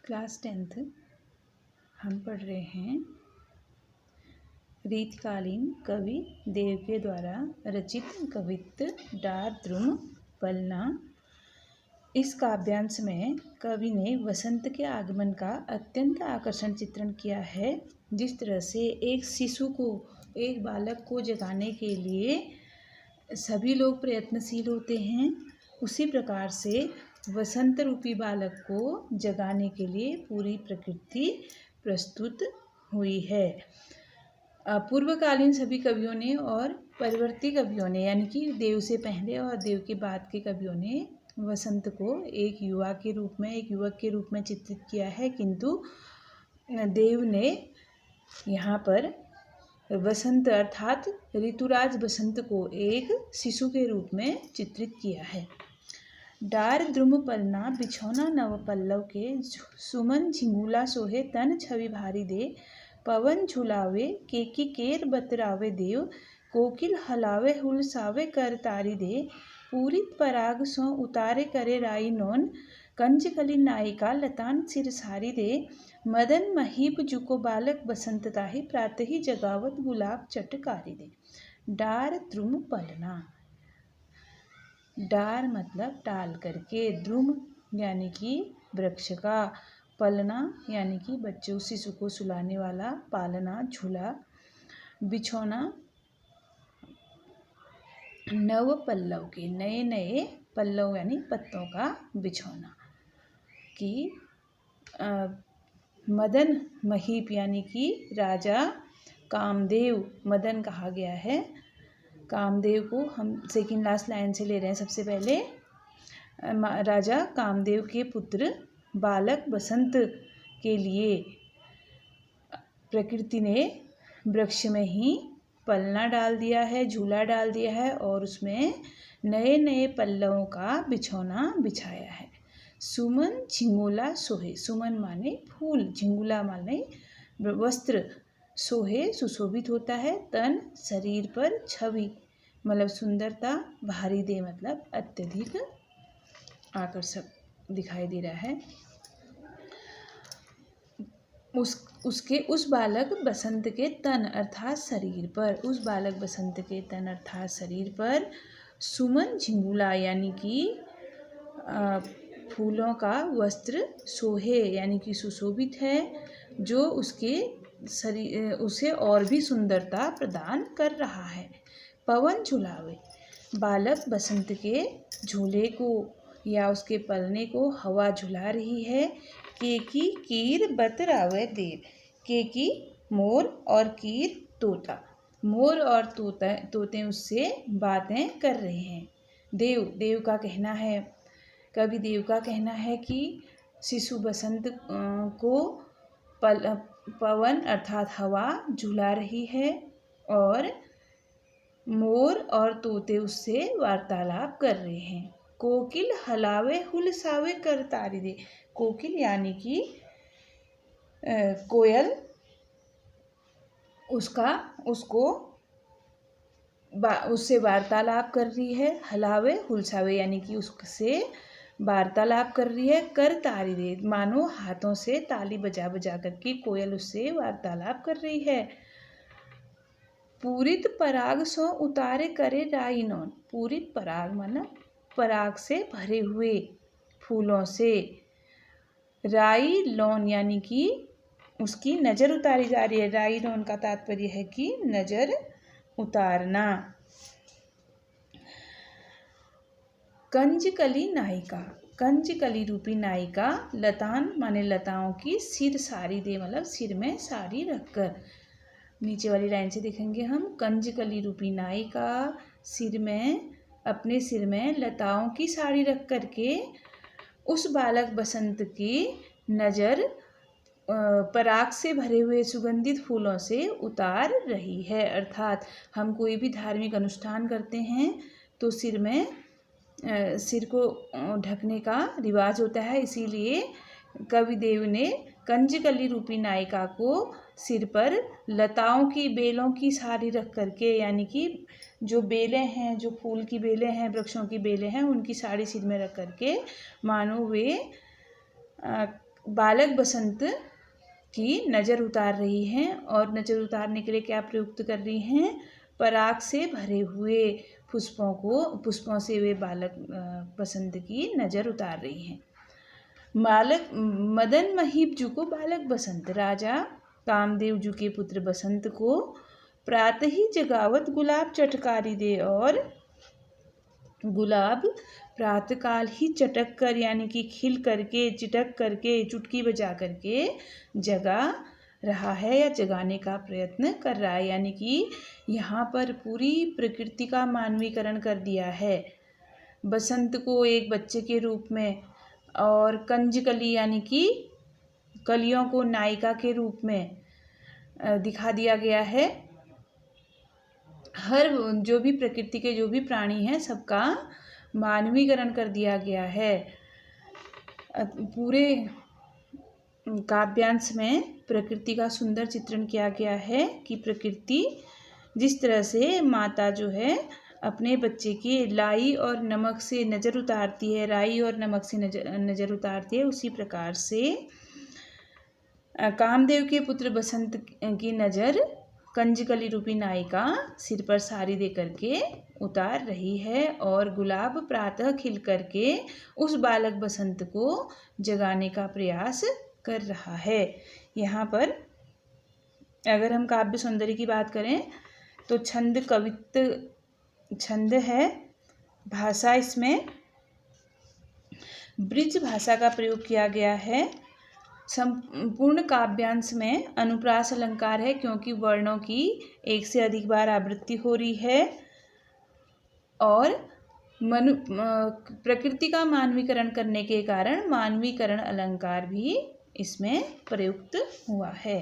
Class 10th हम पढ़ रहे हैं रीतकालीन कवि देव के द्वारा रचित कवित्व डार द्रुम पलना। इस काव्यांश में कवि ने वसंत के आगमन का अत्यंत आकर्षण चित्रण किया है। जिस तरह से एक शिशु को, एक बालक को जगाने के लिए सभी लोग प्रयत्नशील होते हैं, उसी प्रकार से वसंत रूपी बालक को जगाने के लिए पूरी प्रकृति प्रस्तुत हुई है। पूर्वकालीन सभी कवियों ने और परिवर्ती कवियों ने, यानी कि देव से पहले और देव के बाद के कवियों ने वसंत को एक युवा के रूप में, एक युवक के रूप में चित्रित किया है, किंतु देव ने यहाँ पर वसंत अर्थात ऋतुराज बसंत को एक शिशु के रूप में चित्रित किया है। डार द्रुम पलना बिछौना नव पल्लव के, सुमन झिंगुला सोहे तन छवि भारी दे, पवन झुलावे केकी केर बतरावे देव, कोकिल हलावे हुलसावे कर तारी दे, पूरित पराग सो उतारे करे राई नोन, कंजकली नायिका लतान सिर सारी दे, मदन महीप जुको बालक बसंत ताहि, प्रातहि जगावत गुलाब चटकारी दे। डार द्रुम पलना, डार मतलब डाल करके, द्रुम यानी कि वृक्ष का, पलना यानी कि बच्चों शिशु को सुलाने वाला, पालना झूला, बिछौना नव पल्लव के, नए नए पल्लव यानी पत्तों का बिछौना की, मदन महीप यानी कि राजा कामदेव, मदन कहा गया है कामदेव को। हम सेकंड लास्ट लाइन से ले रहे हैं। सबसे पहले राजा कामदेव के पुत्र बालक बसंत के लिए प्रकृति ने वृक्ष में ही पलना डाल दिया है, झूला डाल दिया है और उसमें नए नए पल्लवों का बिछौना बिछाया है। सुमन झिंगुला सोहे, सुमन माने फूल, झिंगुला माने वस्त्र, सोहे सुशोभित होता है, तन शरीर पर, छवि मतलब सुंदरता, भारी दे मतलब अत्यधिक आकर्षक दिखाई दे रहा है। उसके उस बालक बसंत के तन अर्थात शरीर पर, उस बालक बसंत के तन अर्थात शरीर पर सुमन झिंगुला यानी कि फूलों का वस्त्र, सोहे यानी कि सुशोभित है, जो उसके शरीर उसे और भी सुंदरता प्रदान कर रहा है। पवन झुलावे, बालक बसंत के झूले को या उसके पलने को हवा झुला रही है। केकी कीर बतरावे देव, केकी मोर और कीर तोता, मोर और तोते उससे बातें कर रहे हैं। देव, देव का कहना है, कवि देव का कहना है कि शिशु बसंत को पवन अर्थात हवा झुला रही है और मोर और तोते उससे वार्तालाप कर रहे हैं। कोकिल हलावे हुलसावे कर तारी दे, कोकिल यानी कि कोयल उससे वार्तालाप कर रही है। हलावे हुलसावे यानी कि उससे वार्तालाप कर रही है। कर तारी दे मानो हाथों से ताली बजा बजा करके कोयल उससे वार्तालाप कर रही है। पूरित पराग सो उतारे करे राई नौन, पूरित पराग माना पराग से भरे हुए फूलों से, राई लौन यानी कि उसकी नज़र उतारी जा रही है। राई लौन का तात्पर्य है कि नज़र उतारना। कंजकली नायिका, कंजकली रूपी नायिका, लतान माने लताओं की, सिर सारी दे मतलब सिर में साड़ी रखकर। नीचे वाली लाइन से देखेंगे हम, कंजकली रूपी नायिका सिर में, अपने सिर में लताओं की साड़ी रख करके उस बालक बसंत की नज़र पराग से भरे हुए सुगंधित फूलों से उतार रही है। अर्थात हम कोई भी धार्मिक अनुष्ठान करते हैं तो सिर को ढकने का रिवाज होता है, इसीलिए कवि देव ने कंजकली रूपी नायिका को सिर पर लताओं की, बेलों की साड़ी रख करके, यानी कि जो बेलें हैं, जो फूल की बेलें हैं, वृक्षों की बेलें हैं, उनकी साड़ी सिर में रख करके मानो वे बालक बसंत की नज़र उतार रही हैं और नज़र उतारने के लिए क्या प्रयुक्त कर रही हैं? पराग से भरे हुए पुष्पों से वे बालक बसंत की नज़र उतार रही हैं। मदन महीप जू को बालक बसंत, राजा कामदेव जू के पुत्र बसंत को प्रातः ही जगावत गुलाब चटकारी दे, और गुलाब प्रातःकाल ही चटक कर यानी कि खिल करके, चिटक करके, चुटकी बजा करके जगा रहा है या जगाने का प्रयत्न कर रहा है। यानी कि यहाँ पर पूरी प्रकृति का मानवीकरण कर दिया है। बसंत को एक बच्चे के रूप में और कंजकली यानी कि कलियों को नायिका के रूप में दिखा दिया गया है। हर जो भी प्रकृति के जो भी प्राणी हैं सबका मानवीकरण कर दिया गया है। पूरे काव्यांश में प्रकृति का सुंदर चित्रण किया गया है कि प्रकृति जिस तरह से माता जो है अपने बच्चे की लाई और नमक से नज़र उतारती है, राई और नमक से नज़र उतारती है, उसी प्रकार से कामदेव के पुत्र बसंत की नज़र कंजकली रूपी नायिका सिर पर साड़ी दे करके उतार रही है और गुलाब प्रातः खिल करके उस बालक बसंत को जगाने का प्रयास कर रहा है। यहाँ पर अगर हम काव्य सौंदर्य की बात करें तो छंद कवित्व छंद है, भाषा इसमें ब्रिज भाषा का प्रयोग किया गया है। संपूर्ण काव्यांश में अनुप्रास अलंकार है क्योंकि वर्णों की एक से अधिक बार आवृत्ति हो रही है और प्रकृति का मानवीकरण करने के कारण मानवीकरण अलंकार भी इसमें प्रयुक्त हुआ है।